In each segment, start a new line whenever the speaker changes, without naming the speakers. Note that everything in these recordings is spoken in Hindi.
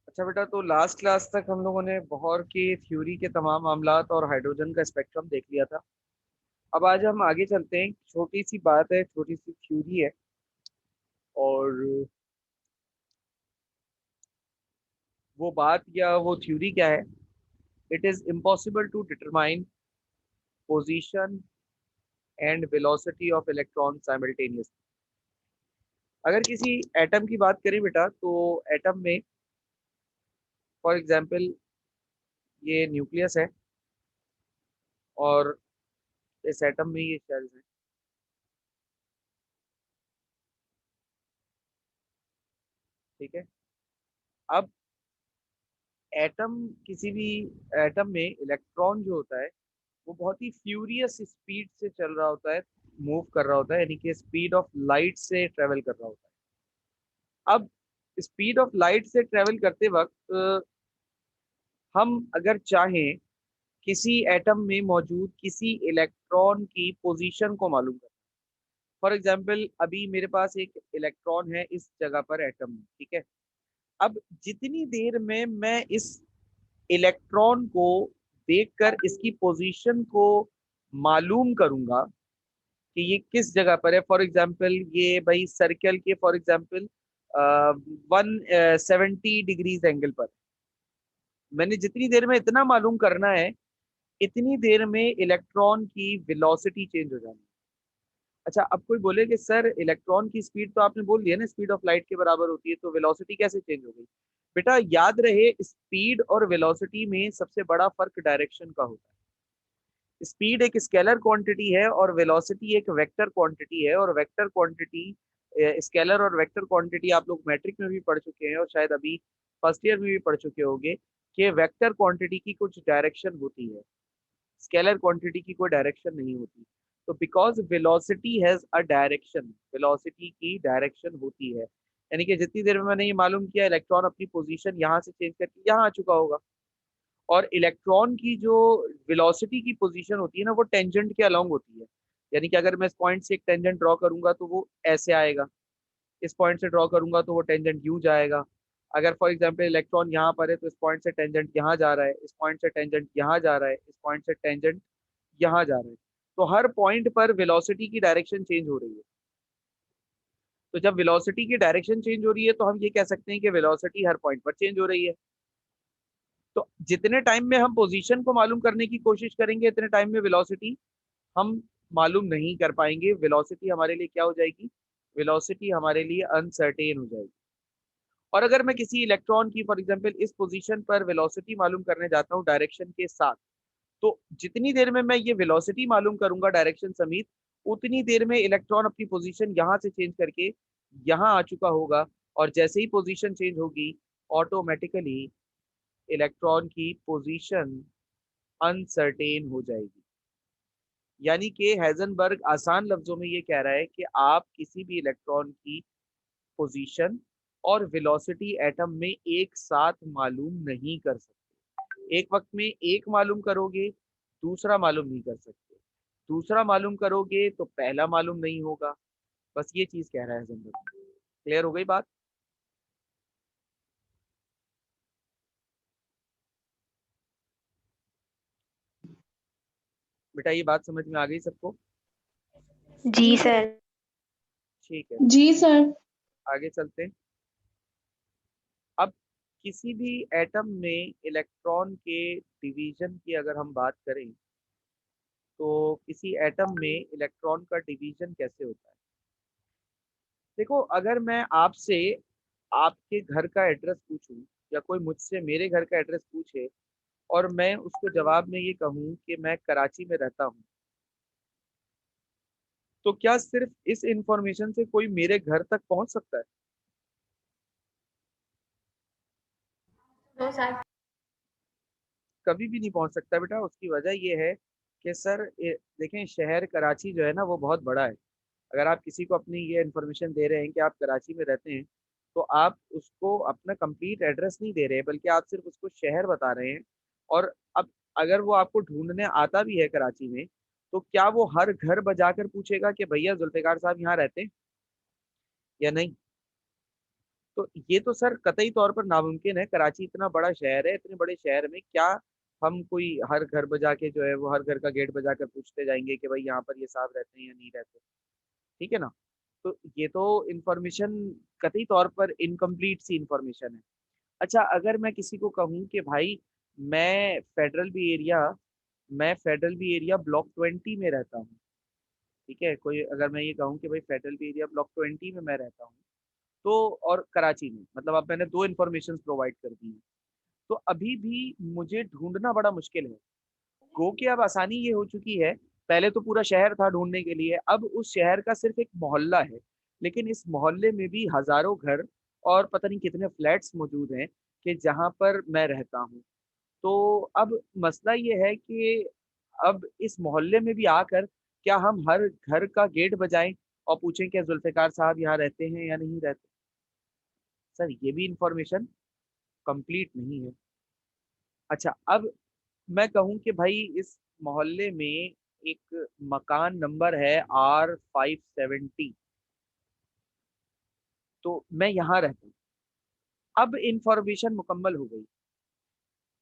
अच्छा बेटा, तो लास्ट क्लास तक हम लोगों ने बोहर की थ्योरी के तमाम मामलात और हाइड्रोजन का स्पेक्ट्रम देख लिया था। अब आज हम आगे चलते हैं। छोटी सी बात है, छोटी सी थ्योरी है। और वो बात या वो थ्योरी क्या है? It is impossible to determine position and velocity of electron simultaneously. अगर किसी एटम की बात करें बेटा, तो एटम में फॉर एग्जांपल ये न्यूक्लियस है और इस एटम में ये शेल्स हैं। ठीक है। अब एटम, किसी भी एटम में इलेक्ट्रॉन जो होता है वो बहुत ही फ्यूरियस स्पीड से चल रहा होता है, मूव कर रहा होता है, यानी कि स्पीड ऑफ लाइट से ट्रेवल कर रहा होता है। अब स्पीड ऑफ लाइट से ट्रेवल करते वक्त हम अगर चाहें किसी एटम में मौजूद किसी इलेक्ट्रॉन की पोजीशन को मालूम करें। फॉर एग्जांपल अभी मेरे पास एक इलेक्ट्रॉन है इस जगह पर एटम में, ठीक है। अब जितनी देर में मैं इस इलेक्ट्रॉन को देखकर इसकी पोजीशन को मालूम करूंगा कि ये किस जगह पर है। फॉर एग्जाम्पल ये भाई सर्कल के फॉर एग्जाम्पल 170 डिग्रीज एंगल पर, मैंने जितनी देर में इतना मालूम करना है, इतनी देर में इलेक्ट्रॉन की वेलोसिटी चेंज हो जानी है। अच्छा, अब कोई बोले कि सर इलेक्ट्रॉन की स्पीड तो आपने बोल दिया ना स्पीड ऑफ लाइट के बराबर होती है, तो वेलोसिटी कैसे चेंज हो गई? बेटा याद रहे, स्पीड और वेलोसिटी में सबसे बड़ा फर्क डायरेक्शन का होता है। स्पीड एक स्केलर क्वांटिटी है और वेलोसिटी एक वेक्टर क्वांटिटी है। और वेक्टर क्वांटिटी, स्केलर और वेक्टर क्वांटिटी आप लोग मैट्रिक में भी पढ़ चुके हैं और शायद अभी फर्स्ट ईयर में भी पढ़ चुके होंगे कि वेक्टर क्वांटिटी की कुछ डायरेक्शन होती है, स्केलर क्वांटिटी की कोई डायरेक्शन नहीं होती। तो because velocity has a direction, velocity की डायरेक्शन होती है, यानी कि जितनी देर में मैंने ये मालूम किया इलेक्ट्रॉन अपनी पोजीशन यहाँ से चेंज करके यहाँ आ चुका होगा। और इलेक्ट्रॉन की जो वेलोसिटी की पोजीशन होती है ना, वो टेंजेंट के अलोंग होती है। यानी कि अगर मैं इस पॉइंट से एक टेंजेंट ड्रॉ करूंगा तो वो ऐसे आएगा, इस पॉइंट से ड्रॉ करूंगा तो वो टेंजेंट यूं जाएगा। अगर फॉर एग्जांपल इलेक्ट्रॉन यहाँ पर है तो इस पॉइंट से टेंजेंट यहाँ जा रहा है, इस पॉइंट से टेंजेंट यहाँ जा रहा है, इस पॉइंट से टेंजेंट यहाँ जा रहा है। तो हर पॉइंट पर वेलोसिटी की डायरेक्शन चेंज हो रही है। तो जब वेलोसिटी की डायरेक्शन चेंज हो रही है तो हम ये कह सकते हैं कि वेलोसिटी हर पॉइंट पर चेंज हो रही है। तो जितने टाइम में हम पोजीशन को मालूम करने की कोशिश करेंगे, इतने टाइम में वेलोसिटी हम मालूम नहीं कर पाएंगे। वेलोसिटी हमारे लिए क्या हो जाएगी? वेलोसिटी हमारे लिए अनसर्टेन हो जाएगी। और अगर मैं किसी इलेक्ट्रॉन की फॉर एग्जांपल इस पोजीशन पर वेलोसिटी मालूम करने जाता हूँ डायरेक्शन के साथ, तो जितनी देर में मैं ये वेलोसिटी मालूम करूंगा डायरेक्शन समेत, उतनी देर में इलेक्ट्रॉन अपनी पोजीशन यहाँ से चेंज करके यहाँ आ चुका होगा। और जैसे ही पोजीशन चेंज होगी, ऑटोमेटिकली इलेक्ट्रॉन की पोजीशन अनसर्टेन हो जाएगी। यानी कि हेजनबर्ग आसान लफ्जों में ये कह रहा है कि आप किसी भी इलेक्ट्रॉन की पोजीशन और वेलोसिटी एटम में एक साथ मालूम नहीं कर सकते। एक वक्त में एक मालूम करोगे, दूसरा मालूम नहीं कर सकते। दूसरा मालूम करोगे तो पहला मालूम नहीं होगा। बस ये चीज कह रहा है हेजनबर्ग। क्लियर हो गई बात? बेटा ये बात समझ में आ गई सबको?
जी सर।
ठीक है,
जी सर।
आगे चलते हैं। अब किसी भी एटम में इलेक्ट्रॉन के डिवीजन की अगर हम बात करें, तो किसी एटम में इलेक्ट्रॉन का डिवीजन कैसे होता है? देखो, अगर मैं आपसे आपके घर का एड्रेस पूछूं या कोई मुझसे मेरे घर का एड्रेस पूछे और मैं उसको जवाब में ये कहूँ कि मैं कराची में रहता हूँ, तो क्या सिर्फ इस इंफॉर्मेशन से कोई मेरे घर तक पहुंच सकता है?
No sir.
कभी भी नहीं पहुंच सकता बेटा। उसकी वजह ये है कि सर देखें, शहर कराची जो है ना वो बहुत बड़ा है। अगर आप किसी को अपनी ये इन्फॉर्मेशन दे रहे हैं कि आप कराची में रहते हैं, तो आप उसको अपना कंप्लीट एड्रेस नहीं दे रहे हैं, बल्कि आप सिर्फ उसको शहर बता रहे हैं। और अब अगर वो आपको ढूंढने आता भी है कराची में, तो क्या वो हर घर बजा कर पूछेगा कि भैया जुल्फिकार साहब यहाँ रहते हैं या नहीं? तो ये तो सर कतई तौर पर नामुमकिन है। कराची इतना बड़ा शहर है, इतने बड़े शहर में क्या हम कोई हर घर बजा के जो है वो हर घर का गेट बजा कर पूछते जाएंगे कि भाई यहाँ पर ये साहब रहते हैं या नहीं रहते? ठीक है ना? तो ये तो इंफॉर्मेशन कतई तौर पर इनकम्प्लीट सी इंफॉर्मेशन है। अच्छा, अगर मैं किसी को कहूँ कि भाई मैं फेडरल बी एरिया मैं फेडरल बी एरिया ब्लॉक 20 में रहता हूँ। ठीक है, कोई अगर मैं ये कहूँ कि भाई फेडरल बी एरिया ब्लॉक 20 में मैं रहता हूँ, तो और कराची में, मतलब अब मैंने दो इन्फॉर्मेशन प्रोवाइड कर दी है, तो अभी भी मुझे ढूंढना बड़ा मुश्किल है। गो कि अब आसानी ये हो चुकी है, पहले तो पूरा शहर था ढूंढने के लिए, अब उस शहर का सिर्फ एक मोहल्ला है, लेकिन इस मोहल्ले में भी हजारों घर और पता नहीं कितने फ्लैट्स मौजूद हैं कि जहां पर मैं रहता हूँ। तो अब मसला ये है कि अब इस मोहल्ले में भी आकर क्या हम हर घर का गेट बजाएं और पूछें क्या जुल्फिकार साहब यहाँ रहते हैं या नहीं रहते? सर ये भी इंफॉर्मेशन कंप्लीट नहीं है। अच्छा, अब मैं कहूँ कि भाई इस मोहल्ले में एक मकान नंबर है R570, तो मैं यहाँ रहता हूँ। अब इंफॉर्मेशन मुकम्मल हो गई।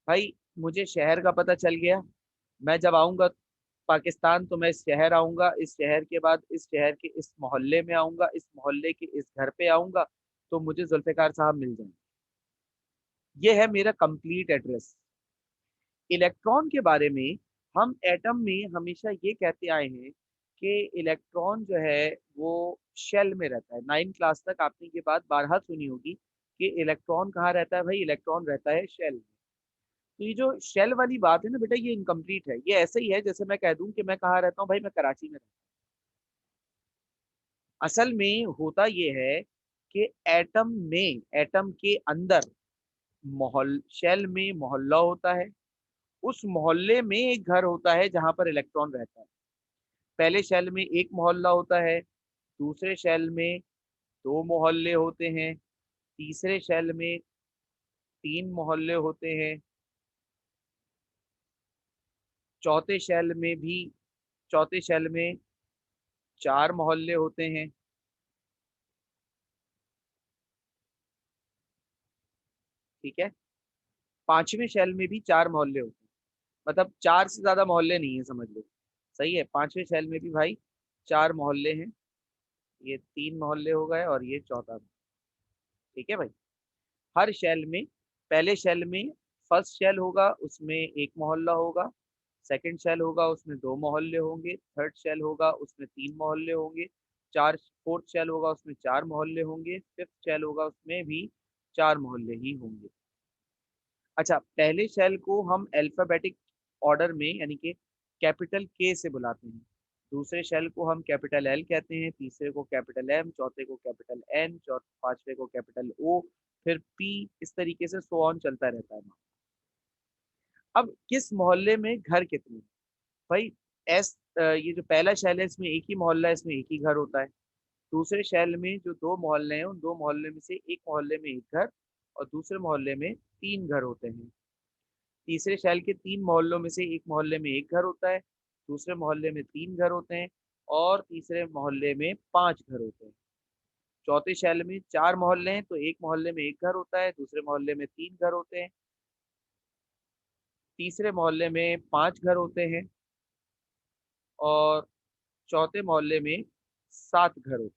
भाई मुझे शहर का पता चल गया, मैं जब आऊंगा पाकिस्तान तो मैं इस शहर आऊंगा, इस शहर के बाद इस शहर के इस मोहल्ले में आऊंगा, इस मोहल्ले के इस घर पे आऊंगा, तो मुझे जुल्फिकार साहब मिल जाएंगे। ये है मेरा कंप्लीट एड्रेस। इलेक्ट्रॉन के बारे में हम एटम में हमेशा ये कहते आए हैं कि इलेक्ट्रॉन जो है वो शेल में रहता है। 9 क्लास तक आपने ये बात बारहा सुनी होगी कि इलेक्ट्रॉन कहाँ रहता है। भाई इलेक्ट्रॉन रहता है शेल में। तो ये जो शेल वाली बात है ना बेटा, ये इनकम्प्लीट है। ये ऐसे ही है जैसे मैं कह दूं कि मैं कहाँ रहता हूँ, भाई मैं कराची में रहता हूँ। असल में होता ये है कि एटम के अंदर मोहल शेल में मोहल्ला होता है। उस मोहल्ले में एक घर होता है जहां पर इलेक्ट्रॉन रहता है। पहले शेल में एक मोहल्ला होता है, दूसरे शेल में दो मोहल्ले होते हैं, तीसरे शेल में तीन मोहल्ले होते हैं, चौथे शेल में भी चौथे शेल में चार मोहल्ले होते हैं। ठीक है, पांचवें शेल में भी चार मोहल्ले होते हैं। मतलब चार से ज्यादा मोहल्ले नहीं है, समझ लो। सही है, पांचवें शेल में भी भाई चार मोहल्ले हैं। ये तीन मोहल्ले हो गए और ये चौथा। ठीक है भाई, हर शेल में, पहले शेल में फर्स्ट शेल होगा उसमें एक मोहल्ला होगा, सेकंड शेल होगा उसमें दो मोहल्ले होंगे, थर्ड शेल होगा उसमें तीन मोहल्ले होंगे, चार फोर्थ शेल होगा उसमें चार मोहल्ले होंगे, फिफ्थ शेल होगा उसमें भी चार मोहल्ले ही होंगे। अच्छा, पहले शेल को हम अल्फाबेटिक ऑर्डर में यानी कि कैपिटल के से बुलाते हैं, दूसरे शेल को हम कैपिटल एल कहते हैं, तीसरे को कैपिटल एम, चौथे को कैपिटल एन, चौथे पांचवे को कैपिटल ओ, फिर पी, इस तरीके से सो ऑन चलता रहता है। अब किस मोहल्ले में घर कितने हैं? भाई ये जो पहला शैल है इसमें एक ही मोहल्ला है, इसमें एक ही घर होता है। दूसरे शैल में जो दो मोहल्ले हैं उन दो मोहल्ले में से एक मोहल्ले में एक घर और दूसरे मोहल्ले में तीन घर होते हैं। तीसरे शैल के तीन मोहल्लों में से एक मोहल्ले में एक घर होता है, दूसरे मोहल्ले में तीन घर होते हैं और तीसरे मोहल्ले में पांच घर होते हैं। चौथे शैल में चार मोहल्ले हैं तो एक मोहल्ले में एक घर होता है, दूसरे मोहल्ले में तीन घर होते हैं, तीसरे मोहल्ले में पांच घर होते हैं और चौथे मोहल्ले में सात घर होते हैं।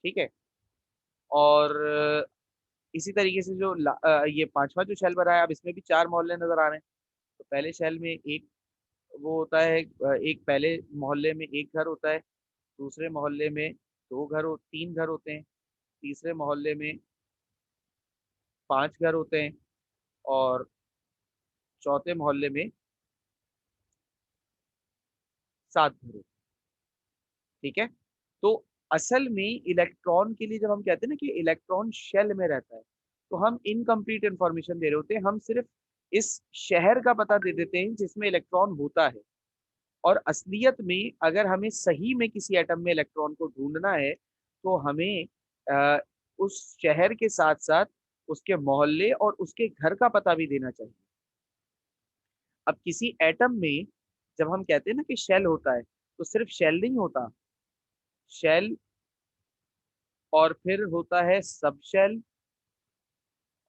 ठीक है, और इसी तरीके से जो ये पांचवा जो शैल बनाया, अब इसमें भी चार मोहल्ले नजर आ रहे हैं। तो पहले शैल में एक वो होता है, एक पहले मोहल्ले में एक घर होता है, दूसरे मोहल्ले में तीन घर होते हैं, तीसरे मोहल्ले में पांच घर होते हैं और चौथे मोहल्ले में सात घर होते हैं। ठीक है, तो असल में इलेक्ट्रॉन के लिए जब हम कहते हैं ना कि इलेक्ट्रॉन शेल में रहता है, तो हम इनकम्प्लीट इंफॉर्मेशन दे रहे होते हैं। हम सिर्फ इस शहर का पता दे देते हैं जिसमें इलेक्ट्रॉन होता है, और असलियत में अगर हमें सही में किसी एटम में इलेक्ट्रॉन को ढूंढना है तो हमें अ, उस शहर के साथ साथ उसके मोहल्ले और उसके घर का पता भी देना चाहिए। अब किसी एटम में जब हम कहते हैं ना कि शेल होता है, तो सिर्फ शेल नहीं होता। शेल और फिर होता है सब शेल,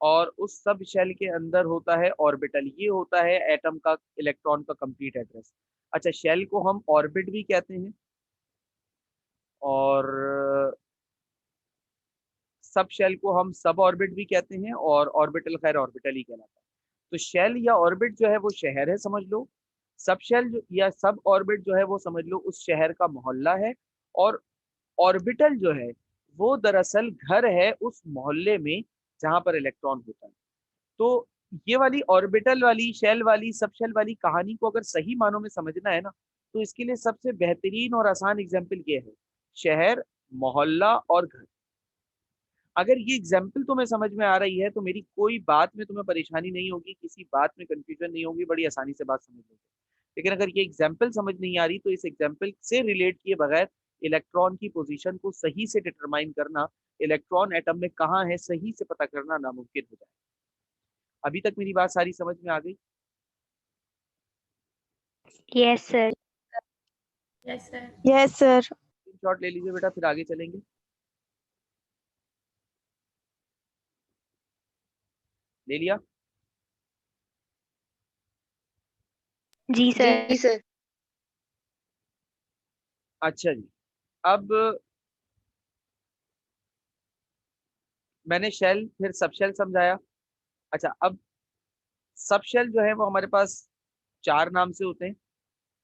और उस सब शेल के अंदर होता है ऑर्बिटल। ये होता है एटम का, इलेक्ट्रॉन का कंप्लीट एड्रेस। अच्छा, शेल को हम ऑर्बिट भी कहते हैं, और सब शेल को हम सब ऑर्बिट भी कहते हैं, और ऑर्बिटल खैर ऑर्बिटल ही कहलाता है। तो शेल या ऑर्बिट जो है वो शहर है समझ लो, सब शेल या सब ऑर्बिट जो है वो समझ लो उस शहर का मोहल्ला है, और ऑर्बिटल जो है वो दरअसल घर है उस मोहल्ले में जहां पर इलेक्ट्रॉन होता है। तो ये वाली ऑर्बिटल वाली, शेल वाली, सब शेल वाली कहानी को अगर सही मानों में समझना है ना, तो इसके लिए सबसे बेहतरीन और आसान एग्जाम्पल ये है, शहर, मोहल्ला और घर। अगर ये एग्जाम्पल तुम्हें समझ में आ रही है तो मेरी कोई बात में तुम्हें परेशानी नहीं होगी, किसी बात में कंफ्यूजन नहीं होगी, बड़ी आसानी से बात समझ लोगे। लेकिन अगर ये एग्जाम्पल समझ नहीं आ रही तो इस एग्जाम्पल से रिलेट किए बगैर इलेक्ट्रॉन की पोजीशन को सही से डिटरमाइन करना, इलेक्ट्रॉन एटम में कहाँ है सही से पता करना नामुमकिन हो जाए। अभी तक मेरी बात सारी समझ में आ गई?
Yes sir.
Yes sir.
Yes sir.
Shot ले लीजिए बेटा, फिर आगे चलेंगे। ले लिया?
जी सर।
जी सर।
अच्छा जी, अब मैंने शेल फिर सब शेल समझाया। अच्छा, अब सब शेल जो है वो हमारे पास चार नाम से होते हैं।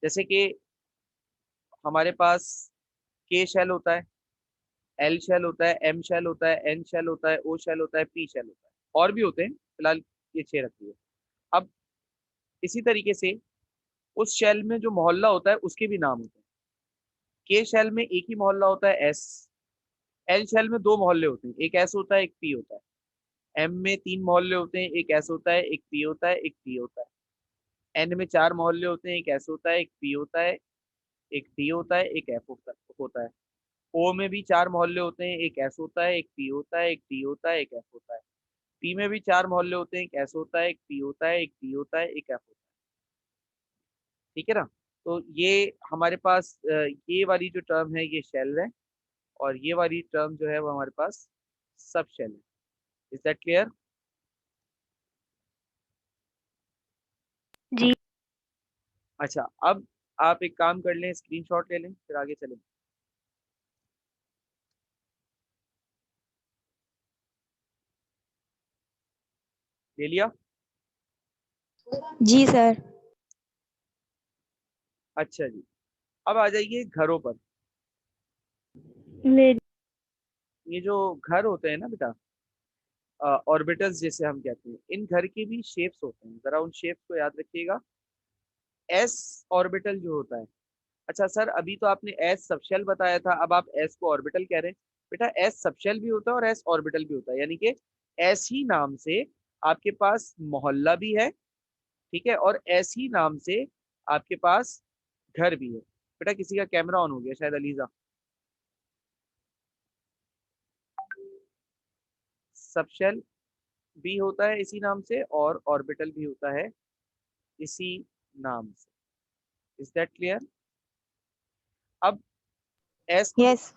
जैसे कि हमारे पास के शेल होता है, एल शेल होता है, एम शेल होता है, एन शेल होता है, ओ शेल होता है, पी शेल होता है, और भी होते हैं, फिलहाल ये छह रखी है। अब इसी तरीके से उस शेल में जो मोहल्ला होता है उसके भी नाम होते हैं। के शेल में एक ही मोहल्ला होता है, एस। एल शेल में दो मोहल्ले होते हैं, एक एस होता है, एक पी होता है। एम में तीन मोहल्ले होते हैं, एक एस होता है, एक पी होता है, एक पी होता है। एन में चार मोहल्ले होते हैं, एक एस होता है, एक पी होता है, एक डी होता है, एक एफ होता है। ओ में भी चार मोहल्ले होते हैं, एक एस होता है, एक पी होता है, एक डी होता है, एक एफ होता है। पी में भी चार मोहल्ले होते हैं, एक एस होता है, एक पी होता है, एक डी होता है, एक एफ होता है। ठीक है ना? तो ये हमारे पास ये वाली जो टर्म है ये शेल है, और ये वाली टर्म जो है वो हमारे पास सब शेल है। Is that clear?
जी।
अच्छा, अब आप एक काम कर लें, स्क्रीनशॉट ले लें, फिर आगे चलें। ले लिया?
जी सर।
अच्छा जी, अब आ जाइए घरों पर।
ले।
ये जो घर होते हैं ना बेटा, ऑर्बिटल्स जैसे हम कहते हैं, इन घर के भी शेप्स होते हैं, जरा उन शेप्स को याद रखिएगा। एस ऑर्बिटल जो होता है, अच्छा सर अभी तो आपने एस सबशेल बताया था, अब आप एस को ऑर्बिटल कह रहे हैं। बेटा एस सबशेल भी होता है और एस ऑर्बिटल भी होता है, यानी कि एस ही नाम से आपके पास मोहल्ला भी है, ठीक है, और एस ही नाम से आपके पास घर भी है। बेटा किसी का कैमरा ऑन हो गया शायद, अलीजा। सबशेल भी होता है इसी नाम से, और ऑर्बिटल भी होता है इसी नाम से। Is that clear? अब एस
यस।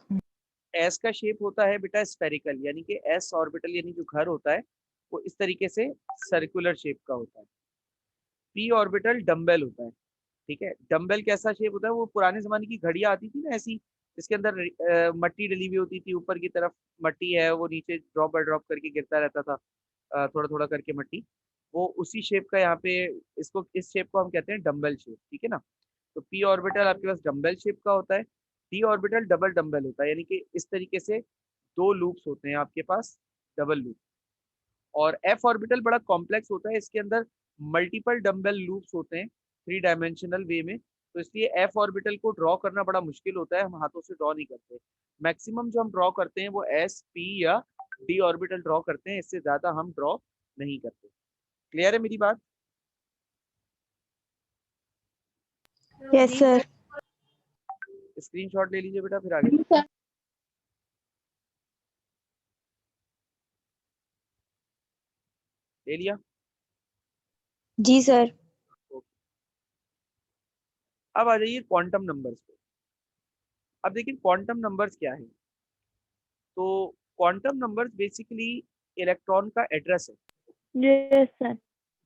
एस का शेप होता है बेटा स्फेरिकल, यानी कि एस ऑर्बिटल यानी जो घर होता है वो इस तरीके से सर्कुलर शेप का होता है। पी ऑर्बिटल डम्बेल होता है, ठीक है। डम्बेल कैसा शेप होता है? वो पुराने जमाने की घड़ियां आती थी ना ऐसी, जिसके अंदर मट्टी डली हुई होती थी, ऊपर की तरफ मट्टी है, वो नीचे ड्रॉप बाय ड्रॉप करके गिरता रहता था, थोड़ा थोड़ा करके मट्टी, वो उसी शेप का यहाँ पे, इसको इस शेप को हम कहते हैं डम्बल शेप, ठीक है ना। तो पी ऑर्बिटल आपके पास डम्बल शेप का होता है। डी ऑर्बिटल डबल डम्बल होता है, यानी कि इस तरीके से दो लूप्स होते हैं आपके पास, डबल लूप। और एफ ऑर्बिटल बड़ा कॉम्प्लेक्स होता है, इसके अंदर मल्टीपल डम्बल लूप्स होते हैं थ्री डायमेंशनल वे में, तो इसलिए एफ ऑर्बिटल को ड्रॉ करना बड़ा मुश्किल होता है, हम हाथों से ड्रॉ नहीं करते। मैक्सिमम जो हम ड्रॉ करते हैं वो एस पी या डी ऑर्बिटल ड्रॉ करते हैं, इससे ज्यादा हम ड्रॉ नहीं करते। क्लियर है मेरी बात?
Yes sir.
स्क्रीनशॉट ले लीजिए बेटा, फिर आगे
जी सर।
ले लिया?
जी सर।
ओके। अब आ जाइए क्वांटम नंबर्स पे। अब देखिए क्वांटम नंबर्स क्या है। तो क्वांटम नंबर्स बेसिकली इलेक्ट्रॉन का एड्रेस है।
Yes sir.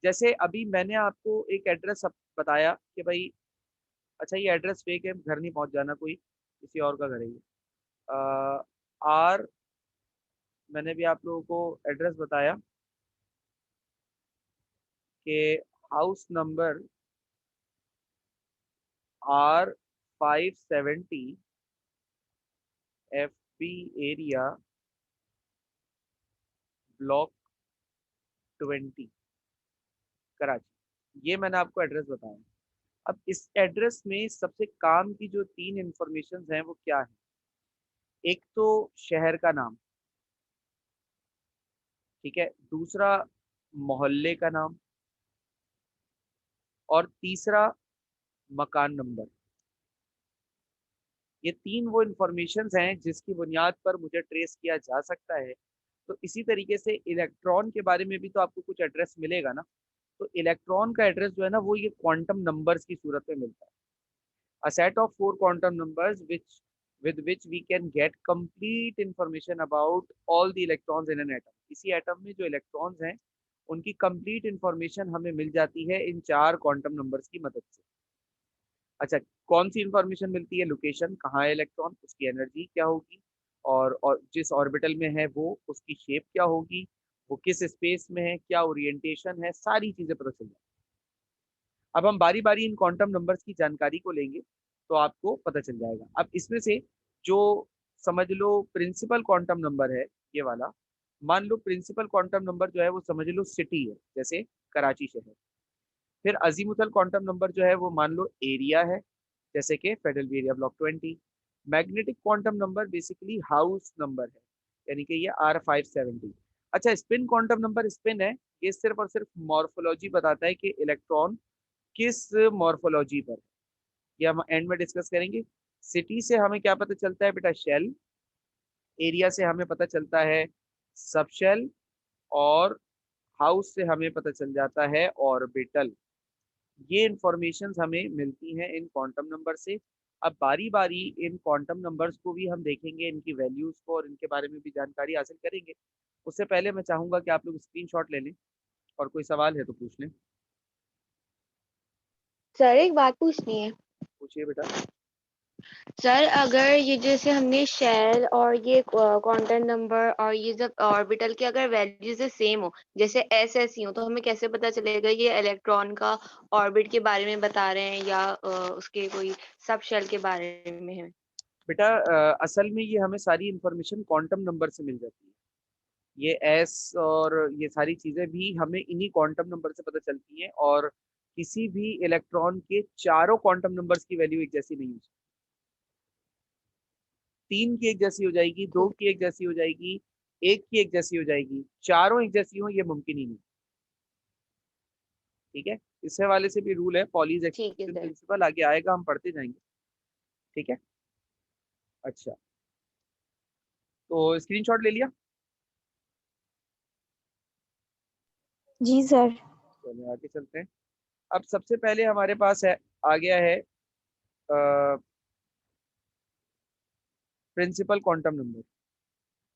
जैसे अभी मैंने आपको एक एड्रेस बताया कि भाई अच्छा ये एड्रेस फेक है, घर नहीं पहुंच जाना, कोई किसी और का घर है ये। आर, मैंने भी आप लोगों को एड्रेस बताया कि house number R570, FB area, block 20, Karachi. ये मैंने आपको एड्रेस बताया। अब इस एड्रेस में सबसे काम की जो 3 इंफॉर्मेशन हैं वो क्या है? एक तो शहर का नाम, ठीक है, दूसरा मोहल्ले का नाम, और तीसरा मकान नंबर। ये 3 वो इंफॉर्मेशन हैं जिसकी बुनियाद पर मुझे ट्रेस किया जा सकता है। तो इसी तरीके से इलेक्ट्रॉन के बारे में भी तो आपको कुछ एड्रेस मिलेगा ना। तो इलेक्ट्रॉन का एड्रेस जो है ना वो ये क्वांटम नंबर्स की सूरत में मिलता है। A set of 4 quantum numbers with which we can get complete information about all the electrons in an atom. इसी एटम में जो इलेक्ट्रॉन्स हैं उनकी कंप्लीट इंफॉर्मेशन हमें मिल जाती है इन 4 क्वांटम नंबर्स की मदद से। अच्छा, कौन सी इंफॉर्मेशन मिलती है? लोकेशन, कहाँ है इलेक्ट्रॉन, उसकी एनर्जी क्या होगी, और जिस ऑर्बिटल में है वो उसकी शेप क्या होगी, वो किस स्पेस में है, क्या ओरिएंटेशन है, सारी चीजें पता चल जाती। अब हम बारी बारी इन क्वांटम नंबर्स की जानकारी को लेंगे तो आपको पता चल जाएगा। अब इसमें से जो समझ लो प्रिंसिपल क्वांटम नंबर है ये वाला, मान लो प्रिंसिपल क्वांटम नंबर जो है वो समझ लो सिटी है, जैसे कराची शहर। फिर अजीमुथल क्वांटम नंबर जो है वो मान लो एरिया है, जैसे कि federal area block 20। Magnetic quantum number basically house number है, यानी कि ये R570। अच्छा, स्पिन क्वांटम नंबर स्पिन है, ये सिर्फ और सिर्फ मॉर्फोलॉजी बताता है कि इलेक्ट्रॉन किस मॉर्फोलॉजी पर। ये हम एंड में डिस्कस करेंगे। सिटी से हमें क्या पता चलता है बेटा? शेल। एरिया से हमें पता चलता है सब शेल, और हाउस से हमें पता चल जाता है ऑर्बिटल। ये इंफॉर्मेशन हमें मिलती हैं इन क्वांटम नंबर से। अब बारी बारी इन क्वांटम नंबर्स को भी हम देखेंगे, इनकी वैल्यूज को, और इनके बारे में भी जानकारी हासिल करेंगे। उससे पहले मैं चाहूंगा कि आप लोग स्क्रीनशॉट ले लें, और कोई सवाल है तो पूछ लें।
सर एक बात पूछनी है।
पूछिए बेटा।
सर अगर ये जैसे हमने शेल और ये क्वांटम नंबर और ये सब ऑर्बिटल की अगर वैल्यूज सेम हो, जैसे एस एस ही हो, तो हमें कैसे पता चलेगा ये इलेक्ट्रॉन का ऑर्बिट के बारे में बता रहे हैं या उसके कोई सब शेल के बारे में है?
बेटा असल में ये हमें सारी इंफॉर्मेशन क्वांटम नंबर से मिल जाती है। ये एस और ये सारी चीजें भी हमें इन्हीं क्वांटम नंबर से पता चलती हैं, और किसी भी इलेक्ट्रॉन के चारों क्वांटम नंबर्स की वैल्यू एक जैसी नहीं हो सकती। 3 की एक जैसी हो जाएगी, 2 की एक जैसी हो जाएगी, 1 की एक जैसी हो जाएगी, चारों एक जैसी हो ये मुमकिन ही नहीं। ठीक है, इस हवाले से भी रूल है, पॉलीज
ठीक है
एक्सक्लूजन
सर।
प्रिंसिपल आगे आएगा, हम पढ़ते जाएंगे। ठीक है। अच्छा, तो स्क्रीनशॉट ले लिया?
जी सर।
चलिए आगे चलते हैं। अब सबसे पहले हमारे पास है, आ गया है प्रिंसिपल क्वांटम नंबर।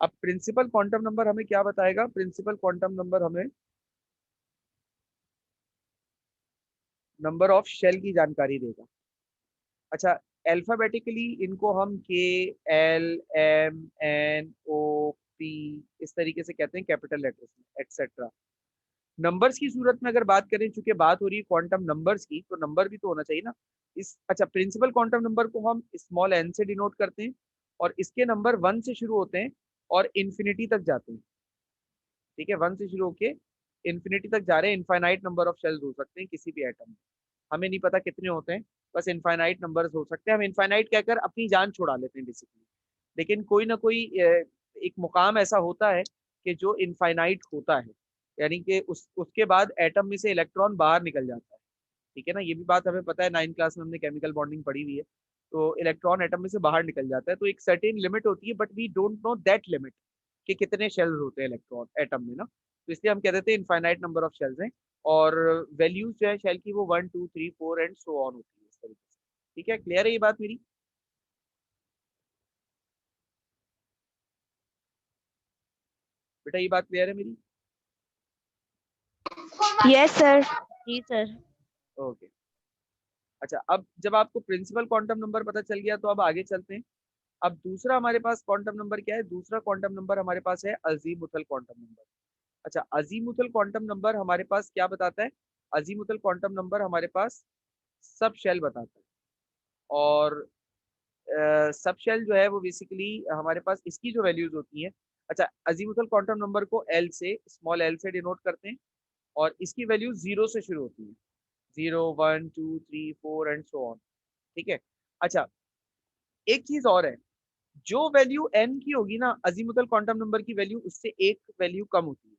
अब प्रिंसिपल क्वांटम नंबर हमें क्या बताएगा? प्रिंसिपल क्वांटम नंबर हमें नंबर ऑफ शेल की जानकारी देगा। अच्छा, अल्फाबेटिकली इनको हम KLMNOP इस तरीके से कहते हैं, कैपिटल लेटर्स में एक्सेट्रा। नंबर्स की सूरत में अगर बात करें, चूंकि बात हो रही है क्वांटम नंबर्स की, तो नंबर भी तो होना चाहिए ना। अच्छा, प्रिंसिपल क्वांटम नंबर को हम स्मॉल n से डिनोट करते हैं, और इसके नंबर 1 से शुरू होते हैं और इन्फिनिटी तक जाते हैं। ठीक है, 1 से शुरू होके इन्फिनिटी तक जा रहे हैं। इनफाइनाइट नंबर ऑफ शेल्स हो सकते हैं किसी भी एटम में, हमें नहीं पता कितने होते हैं, बस इनफाइनाइट नंबर्स हो सकते हैं। हम इनफाइनाइट कहकर अपनी जान छुड़ा लेते हैं बेसिकली। लेकिन कोई ना कोई एक मुकाम ऐसा होता है कि जो इनफाइनाइट होता है, यानी कि उसके बाद एटम में से इलेक्ट्रॉन बाहर निकल जाता है। ठीक है ना, ये भी बात हमें पता है, 9th क्लास में हमने केमिकल बॉन्डिंग पढ़ी हुई है। तो इलेक्ट्रॉन एटम में से बाहर निकल जाता है, तो एक सर्टेन लिमिट होती है, but we don't know that limit कि कितने शेल्स होते हैं इलेक्ट्रॉन एटम में ना। तो इसलिए हम कह देते हैं इनफाइनाइट नंबर ऑफ शेल्स हैं, और वैल्यूज जो है शेल की वो 1 2 3 4 एंड सो ऑन होती है इस तरीके से। ठीक है, क्लियर है ये बात मेरी? बेटा ये बात क्लियर है मेरी?
Yes sir.
जी सर।
ओके। अच्छा, अब जब आपको प्रिंसिपल क्वांटम नंबर पता चल गया तो अब आगे चलते हैं। अब दूसरा हमारे पास क्वांटम नंबर क्या है? दूसरा क्वांटम नंबर हमारे पास है अजीमुथल क्वांटम नंबर। अच्छा, अजीमुथल क्वांटम नंबर हमारे पास क्या बताता है? अजीमुथल क्वांटम नंबर हमारे पास सब शेल बताता है। और सब शेल जो है वो बेसिकली हमारे पास इसकी जो वैल्यूज होती हैं। अच्छा, अजीमुथल क्वांटम नंबर को एल से, स्मॉल एल से डिनोट करते हैं और इसकी वैल्यू 0 से शुरू होती है। 0 1 2 3 4 एंड सो ऑन। ठीक है। अच्छा, एक चीज और है, जो वैल्यू n की होगी ना अजीमुथल क्वांटम नंबर की वैल्यू उससे एक वैल्यू कम होती है।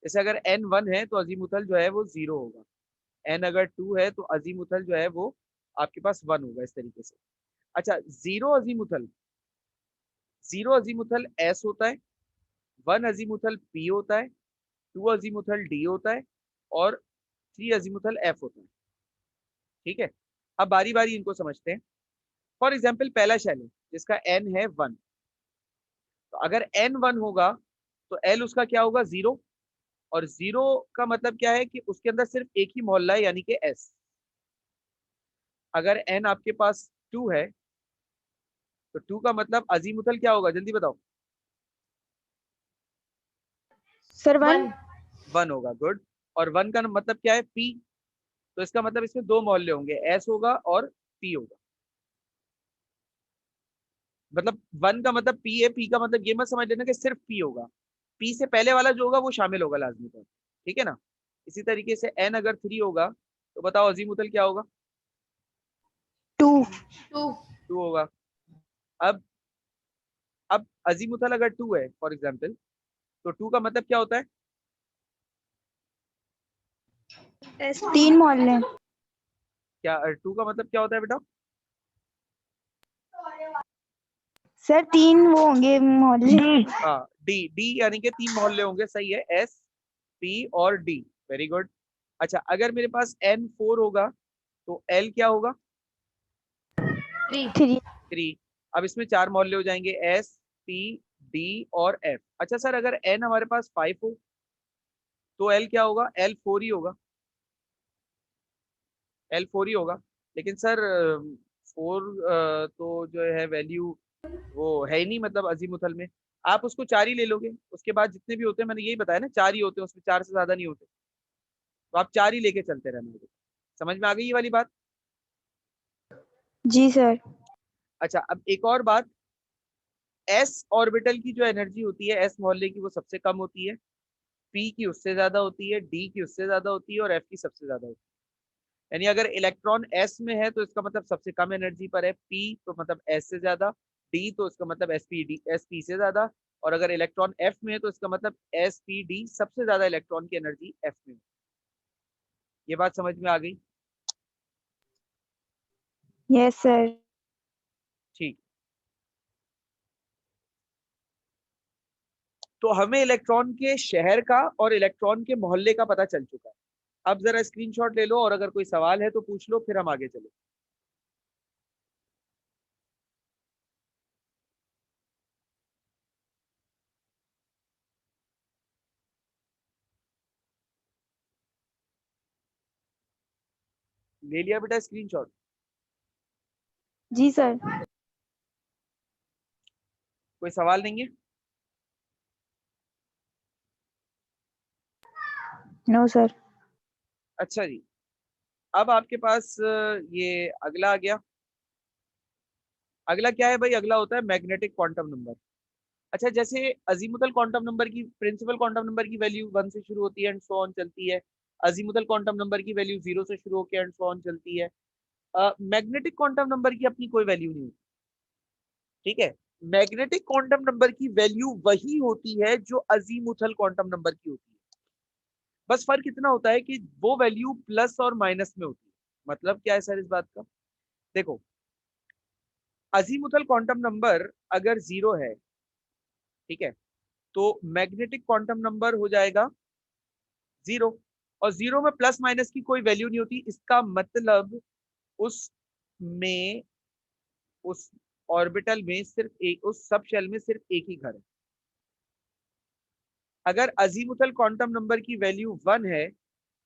जैसे अगर n 1 है तो अजीमुथल जो है वो 0 होगा, n अगर 2 है तो अजीमुथल जो है वो आपके पास 1 होगा, इस तरीके से। अच्छा, जीरो अजीमुथल s होता है, 1 अजीमुथल p होता है, 2 अजीमुथल d होता है और 3 अजीमुथल f होता है। ठीक है। अब बारी बारी इनको समझते हैं। फॉर एग्जाम्पल पहला शेल है जिसका n है 1, तो अगर n 1 होगा तो l उसका क्या होगा? 0। और 0 का मतलब क्या है कि उसके अंदर सिर्फ एक ही मोहल्ला है, यानी कि s। अगर n आपके पास 2 है तो 2 का मतलब अजीमुथल क्या होगा? जल्दी बताओ।
सर 1।
1
1 होगा, गुड। और 1 का मतलब क्या है? p। तो इसका मतलब इसमें दो मोहल्ले होंगे, s होगा और p होगा। मतलब 1 का मतलब p है, p का मतलब ये मत समझ लेना कि सिर्फ p होगा, p से पहले वाला जो होगा वो शामिल होगा लाजमी तौर। ठीक है ना? इसी तरीके से n अगर 3 होगा तो बताओ अजीमुथल क्या होगा?
2।
2
2 होगा। अब अजीमुथल अगर 2 है फॉर एग्जाम्पल, तो 2 का मतलब क्या होता है?
3 मोहल्ले।
क्या 2 का मतलब क्या होता है बेटा?
सर 3 वो होंगे मोहल्ले।
हाँ, डी डी यानी कि 3 मोहल्ले होंगे, सही है, एस पी और डी। Very good. अच्छा, अगर मेरे पास एन 4 होगा तो एल क्या होगा?
3
3।
3। अब इसमें 4 मोहल्ले हो जाएंगे, एस पी डी और एफ। अच्छा सर, अगर एन हमारे पास 5 हो तो एल क्या होगा? एल 4 ही होगा, एल 4 ही होगा। लेकिन सर 4 तो जो है वैल्यू वो है ही नहीं, मतलब अजीमुथल में। आप उसको 4 ही ले लोगे, उसके बाद जितने भी होते हैं मैंने यही बताया ना, 4 ही होते हैं उसमें, 4 से ज्यादा नहीं होते। तो आप 4 ही लेके चलते रहना। समझ में आ गई ये वाली बात?
जी सर।
अच्छा, अब एक और बात, एस ऑर्बिटल की जो एनर्जी होती है एस मोहल्ले की, वो सबसे कम होती है, पी की उससे ज्यादा होती है, डी की उससे ज्यादा होती है और एफ की सबसे ज्यादा होती है। यानी अगर इलेक्ट्रॉन एस में है तो इसका मतलब सबसे कम एनर्जी पर है, पी तो मतलब एस से ज्यादा, डी तो इसका मतलब एस पी से ज्यादा। और अगर इलेक्ट्रॉन एफ में है तो इसका मतलब एस पी डी सबसे ज्यादा इलेक्ट्रॉन की एनर्जी एफ में है। ये बात समझ में आ गई?
Yes sir.
ठीक। तो हमें इलेक्ट्रॉन के शहर का और इलेक्ट्रॉन के मोहल्ले का पता चल चुका है। अब जरा स्क्रीनशॉट ले लो और अगर कोई सवाल है तो पूछ लो, फिर हम आगे चले। ले लिया बेटा स्क्रीनशॉट?
जी सर।
कोई सवाल नहीं है?
No sir.
अच्छा जी, अब आपके पास ये अगला आ गया। अगला क्या है भाई? अगला होता है मैग्नेटिक क्वांटम नंबर। अच्छा, जैसे अजीमुथल क्वांटम नंबर की, प्रिंसिपल क्वांटम नंबर की वैल्यू 1 से शुरू होती है एंड सो ऑन चलती है, अजीमुथल क्वांटम नंबर की वैल्यू 0 से शुरू होकर एंड सो ऑन चलती है। मैग्नेटिक क्वांटम नंबर की अपनी कोई वैल्यू नहीं होती। ठीक है। मैग्नेटिक क्वांटम नंबर की वैल्यू वही होती है जो अजीमुथल क्वांटम नंबर की होती है। बस फर्क इतना होता है कि वो वैल्यू प्लस और माइनस में होती है। मतलब क्या है सर इस बात का? देखो, अजीमुथल क्वांटम नंबर अगर 0 है, ठीक है, तो मैग्नेटिक क्वांटम नंबर हो जाएगा 0। और 0 में प्लस माइनस की कोई वैल्यू नहीं होती, इसका मतलब उस में, उस ऑर्बिटल में सिर्फ एक, उस सब शेल में सिर्फ एक ही घर है। अगर अजीमुथल क्वांटम नंबर की वैल्यू 1 है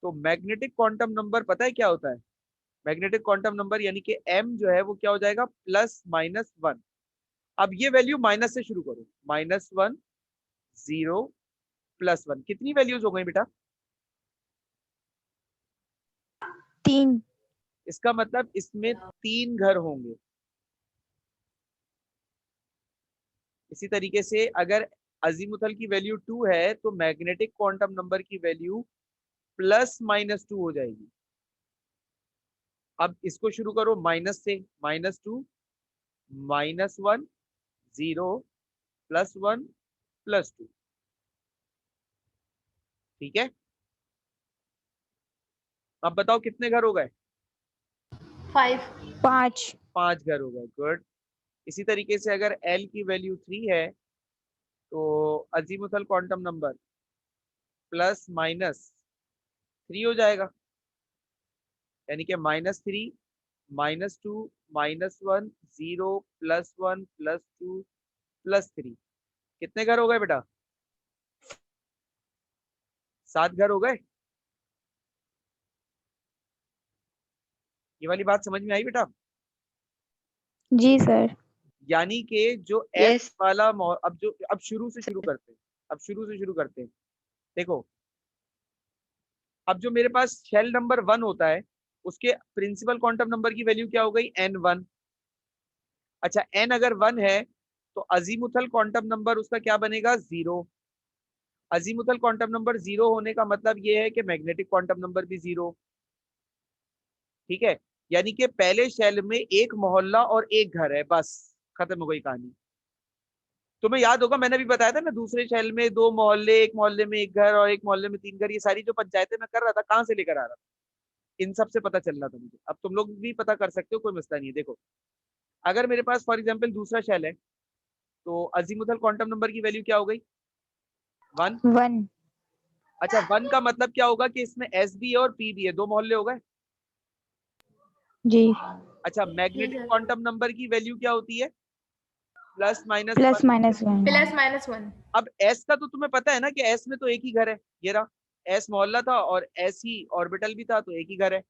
तो मैग्नेटिक क्वांटम नंबर पता है क्या होता है? मैग्नेटिक क्वांटम नंबर यानी कि m जो है वो क्या हो जाएगा, +-1। अब ये वैल्यू माइनस से शुरू करो, -1 0 +1, कितनी वैल्यूज हो गई बेटा?
3।
इसका मतलब इसमें 3 घर होंगे। इसी तरीके से अगर अजीमुथल की वैल्यू 2 है तो मैग्नेटिक क्वांटम नंबर की वैल्यू +-2 हो जाएगी। अब इसको शुरू करो माइनस से, -2 -1 0 +1 +2, ठीक है। अब बताओ कितने घर हो गए?
5.
5।
5 घर हो गए, गुड। इसी तरीके से अगर L की वैल्यू 3 है तो अजीमुथल क्वांटम नंबर +-3 हो जाएगा, यानी कि -3 -2 -1 0 +1 +2 +3, कितने घर हो गए बेटा? 7 घर हो गए। ये वाली बात समझ में आई बेटा?
जी सर।
यानी कि जो S
यस
वाला अब शुरू से शुरू करते हैं, अब शुरू से शुरू करते हैं। देखो, अब जो मेरे पास शेल नंबर 1 होता है उसके प्रिंसिपल क्वांटम नंबर की वैल्यू क्या हो गई, n1। अच्छा, n अगर 1 है तो अजीमुथल क्वांटम नंबर उसका क्या बनेगा, 0। अजीमुथल क्वांटम नंबर 0 होने का मतलब ये है कि मैग्नेटिक क्वांटम नंबर भी 0, ठीक है। यानी कि पहले शेल में एक मोहल्ला और एक घर है, बस खत्म हो गई कहानी। तुम्हें याद होगा मैंने भी बताया था ना, दूसरे शहर में 2 मोहल्ले, एक मोहल्ले में एक घर और एक मोहल्ले में 3 घर, ये सारी जो पंचायतें मैं कर रहा था कहाँ से लेकर आ रहा था, इन सब से पता चल रहा था मुझे। अब तुम लोग भी पता कर सकते हो, कोई मसला नहीं है। देखो, अगर मेरे पास फॉर एग्जाम्पल दूसरा शहर है तो अजीमुथल क्वांटम नंबर की वैल्यू क्या हो गई, 1।
1।
अच्छा, 1 का मतलब क्या होगा कि इसमें एस भी है और पी भी है, 2 मोहल्ले हो गए।
जी।
अच्छा,
जी
मैग्नेटिक
सर.
क्वांटम नंबर की वैल्यू क्या होती है, +-1।
+-1।
+-1.
अब एस का तो तुम्हें पता है ना कि एस में तो एक ही घर है, ये रहा, एस मोहल्ला था और एस ही ऑर्बिटल भी था, तो एक ही घर है।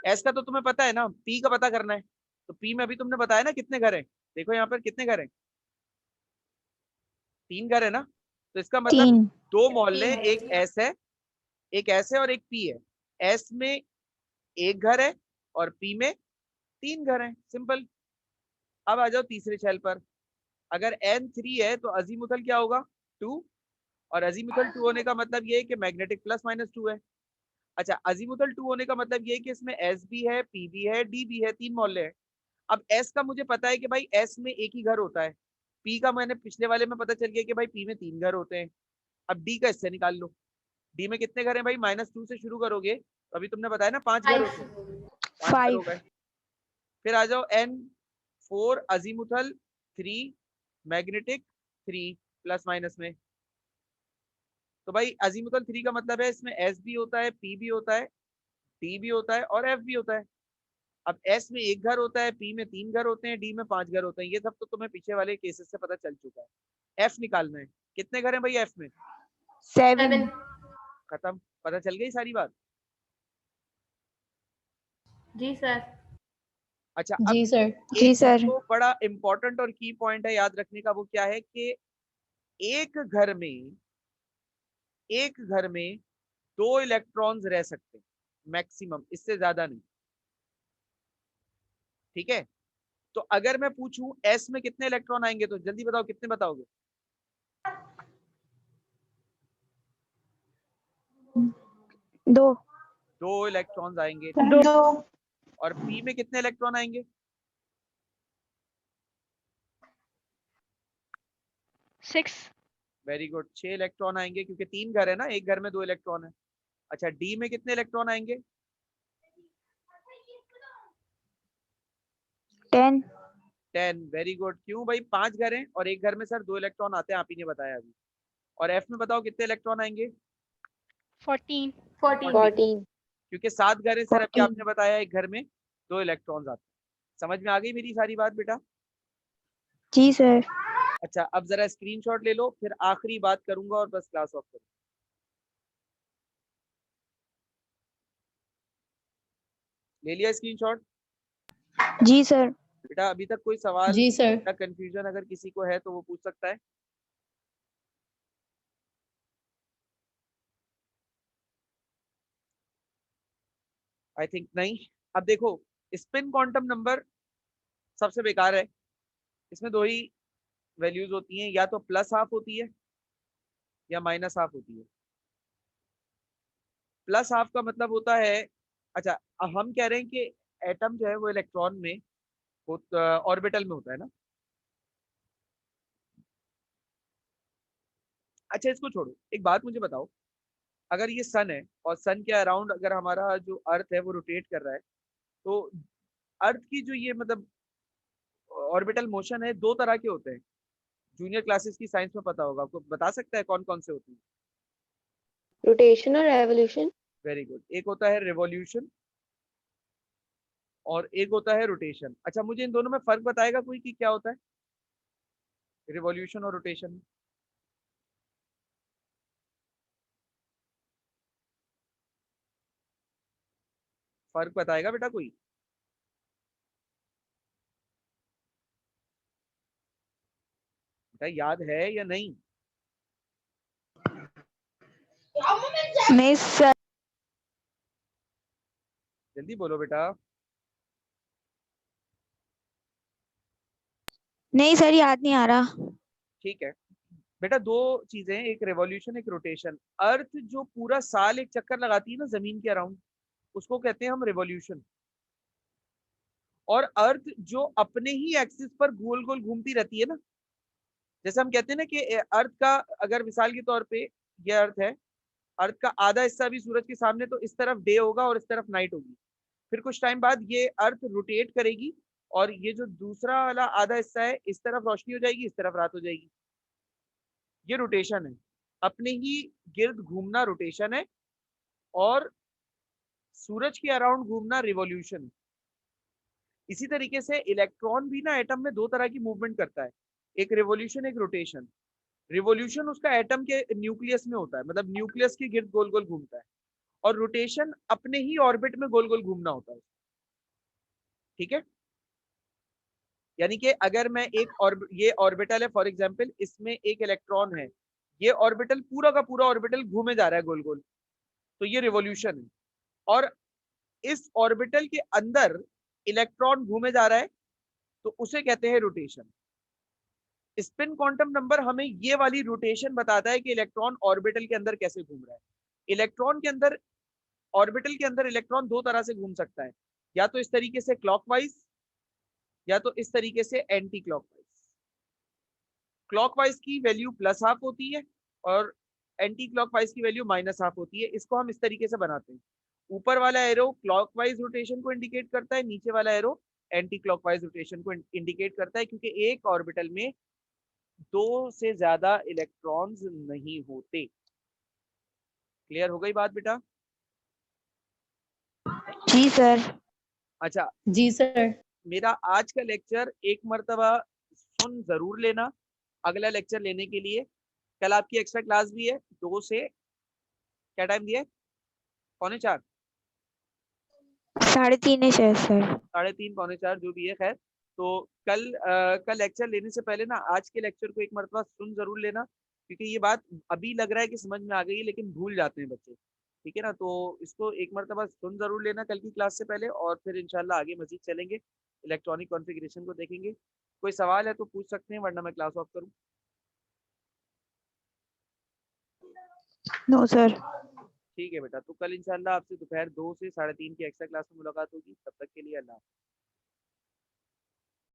एस का तो तुम्हें पता है ना, पी का पता करना है, तो पी में अभी तुमने बताया ना कितने घर हैं। देखो यहाँ पर कितने घर हैं, 3 घर है ना। तो इसका मतलब
3।
2 मोहल्ले,
3.
एक एस है, एक एस है और एक पी है। एस में एक घर है और पी में 3 घर हैं, सिंपल। अब आ जाओ तीसरे शेल पर। अगर n3 है तो अजीमुथल क्या होगा, 2। और अजीमुथल 2 होने का मतलब ये है कि मैग्नेटिक +-2 है। अच्छा, अजीमुथल 2 होने का मतलब ये है कि इसमें एस भी है, पी भी है, डी भी है, 3 मोहल्ले हैं। अब एस का मुझे पता है कि भाई एस में एक ही घर होता है। पी का मैंने पिछले वाले में पता चल गया कि भाई पी में 3 घर होते हैं। अब डी का इससे निकाल लो, डी में कितने घर हैं भाई, -2 से शुरू करोगे तो अभी तुमने बताया ना 5 घर
5.
होते हैं, 5 घर हो
5।
गए। फिर आ जाओ n4 अजीमुथल 3 मैग्नेटिक 3 +- में। तो भाई अजीमुथल 3 का मतलब है इसमें एस भी होता है, पी भी होता है, डी भी होता है और एफ भी होता है। अब एस में एक घर होता है, पी में 3 घर होते हैं, डी में 5 घर होते हैं। ये सब तो तुम्हें पीछे वाले केसेस से पता चल चुका है। एफ निकालना है, कितने घर हैं भाई एफ में,
7।
7.
खत्म, पता चल गई सारी बात।
जी सर.
अच्छा, अब
जी सर.
जी
एक
सर।
जो बड़ा इंपॉर्टेंट और की पॉइंट है याद रखने का, वो क्या है कि एक घर में एक घर में 2 इलेक्ट्रॉन्स रह सकते हैं मैक्सिमम, इससे ज्यादा नहीं, ठीक है। तो अगर मैं पूछूं एस में कितने इलेक्ट्रॉन आएंगे तो जल्दी बताओ, कितने बताओगे?
2।
2 इलेक्ट्रॉन्स आएंगे।
2।
और पी में कितने इलेक्ट्रॉन आएंगे?
6.
वेरी गुड, 6 इलेक्ट्रॉन आएंगे क्योंकि 3 घर है ना, एक घर में 2 इलेक्ट्रॉन है। अच्छा, डी में कितने इलेक्ट्रॉन आएंगे?
10।
10, वेरी गुड। क्यों भाई, 5 घर हैं और एक घर में सर 2 इलेक्ट्रॉन आते हैं, आप ही ने बताया अभी। और एफ में बताओ कितने इलेक्ट्रॉन आएंगे?
14.
14.
14.
क्योंकि 7 घर है सर, अभी
14।
आपने बताया एक घर में 2 इलेक्ट्रॉन्स आते हैं। समझ में आ गई मेरी सारी बात बेटा?
जी सर।
अच्छा अब जरा स्क्रीनशॉट ले लो, फिर आखिरी बात करूंगा और बस क्लास ऑफ करूंगा। ले लिया स्क्रीनशॉट?
जी सर।
बेटा अभी तक कोई सवाल
जी सर।
या कंफ्यूजन अगर किसी को है तो वो पूछ सकता है। आई थिंक नहीं। अब देखो, स्पिन क्वांटम नंबर सबसे बेकार है। इसमें दो ही वैल्यूज होती हैं, या तो प्लस हाफ होती है या माइनस हाफ होती है। प्लस हाफ का मतलब होता है, अच्छा अब हम कह रहे हैं कि एटम जो है वो इलेक्ट्रॉन में ऑर्बिटल में होता है ना। अच्छा इसको छोड़ो, एक बात मुझे बताओ, अगर ये सन है और सन के अराउंड अगर हमारा जो अर्थ है वो रोटेट कर रहा है, तो अर्थ की जो ये मतलब ऑर्बिटल मोशन है दो तरह के होते हैं। जूनियर क्लासेस की साइंस में पता होगा आपको, बता सकता है कौन कौन से होते हैं?
रोटेशन और रेवोल्यूशन।
Very good. एक होता है रिवॉल्यूशन और एक होता है रोटेशन। अच्छा मुझे इन दोनों में फर्क बताएगा कोई कि क्या होता है रिवॉल्यूशन और रोटेशन? फर्क बताएगा बेटा कोई? बेटा याद है या नहीं?
नहीं सर।
जल्दी बोलो बेटा।
नहीं सर, याद नहीं आ रहा।
ठीक है बेटा, दो चीजें हैं, एक रेवोल्यूशन एक रोटेशन। अर्थ जो पूरा साल एक चक्कर लगाती है ना जमीन के अराउंड, उसको कहते हैं हम रेवोल्यूशन। और अर्थ जो अपने ही एक्सिस पर गोल गोल घूमती रहती है ना, जैसे हम कहते हैं ना कि अर्थ का, अगर मिसाल के तौर पे ये अर्थ है, अर्थ का आधा हिस्सा भी सूरज के सामने, तो इस तरफ डे होगा और इस तरफ नाइट होगी। फिर कुछ टाइम बाद ये अर्थ रोटेट करेगी और ये जो दूसरा वाला आधा हिस्सा है इस तरफ रोशनी हो जाएगी, इस तरफ रात हो जाएगी। ये रोटेशन है, अपने ही गिर्द घूमना रोटेशन है। और सूरज के अराउंड घूमना रिवॉल्यूशन है। इसी तरीके से इलेक्ट्रॉन भी ना एटम में दो तरह की मूवमेंट करता है, एक रिवॉल्यूशन एक रोटेशन। रिवॉल्यूशन उसका एटम के न्यूक्लियस में होता है, मतलब न्यूक्लियस के गिर्द गोल गोल घूमता है। और रोटेशन अपने ही ऑर्बिट में गोल गोल घूमना होता है। ठीक है, यानी कि अगर मैं ये ऑर्बिटल है फॉर एग्जांपल, इसमें एक इलेक्ट्रॉन है, ये ऑर्बिटल पूरा का पूरा ऑर्बिटल घूमे जा रहा है गोल गोल, तो ये रिवॉल्यूशन है। और इस ऑर्बिटल के अंदर इलेक्ट्रॉन घूमे जा रहा है, तो उसे कहते हैं रोटेशन। स्पिन क्वांटम नंबर हमें ये वाली रोटेशन बताता है कि इलेक्ट्रॉन ऑर्बिटल के अंदर कैसे घूम रहा है। इलेक्ट्रॉन के अंदर, ऑर्बिटल के अंदर इलेक्ट्रॉन दो तरह से घूम सकता है, या तो इस तरीके से क्लॉकवाइज, या तो इस तरीके से एंटी क्लॉकवाइज। क्लॉकवाइज की वैल्यू प्लस हाफ होती है और एंटी क्लॉकवाइज की वैल्यू माइनस हाफ होती है। इसको हम इस तरीके से बनाते हैं, ऊपर वाला एरो क्लॉकवाइज रोटेशन को इंडिकेट करता है, नीचे वाला एरो एंटी क्लॉकवाइज रोटेशन को इंडिकेट करता है, क्योंकि एक ऑर्बिटल में दो से ज्यादा इलेक्ट्रॉन्स नहीं होते। क्लियर हो गई बात बेटा?
जी सर।
अच्छा
जी सर।
मेरा आज का लेक्चर एक मर्तबा सुन जरूर लेना, अगला लेक्चर लेने के लिए। कल आपकी एक्स्ट्रा क्लास भी है, 2 से क्या टाइम दिया है? 3:45,
3:30 है शायद सर।
3:30 4:45 जो भी है, खैर। तो कल लेक्चर लेने से पहले ना आज के लेक्चर को एक मरतबा सुन जरूर लेना, क्योंकि ये बात अभी लग रहा है कि समझ में आ गई है लेकिन भूल जाते हैं बच्चे। ठीक है ना, तो इसको एक मरतबा सुन जरूर लेना कल की क्लास से पहले, और फिर इंशाल्लाह आगे मजीद चलेंगे, इलेक्ट्रॉनिक कॉन्फ़िगरेशन को देखेंगे। कोई सवाल है तो पूछ सकते हैं, वरना मैं क्लास ऑफ करूँ?
No sir.
ठीक है बेटा, तो कल इंशाल्लाह आपसे दोपहर 2 से 3:30 की एक्स्ट्रा क्लास में मुलाकात होगी। तब तक के लिए अल्लाह हाफ़िज़।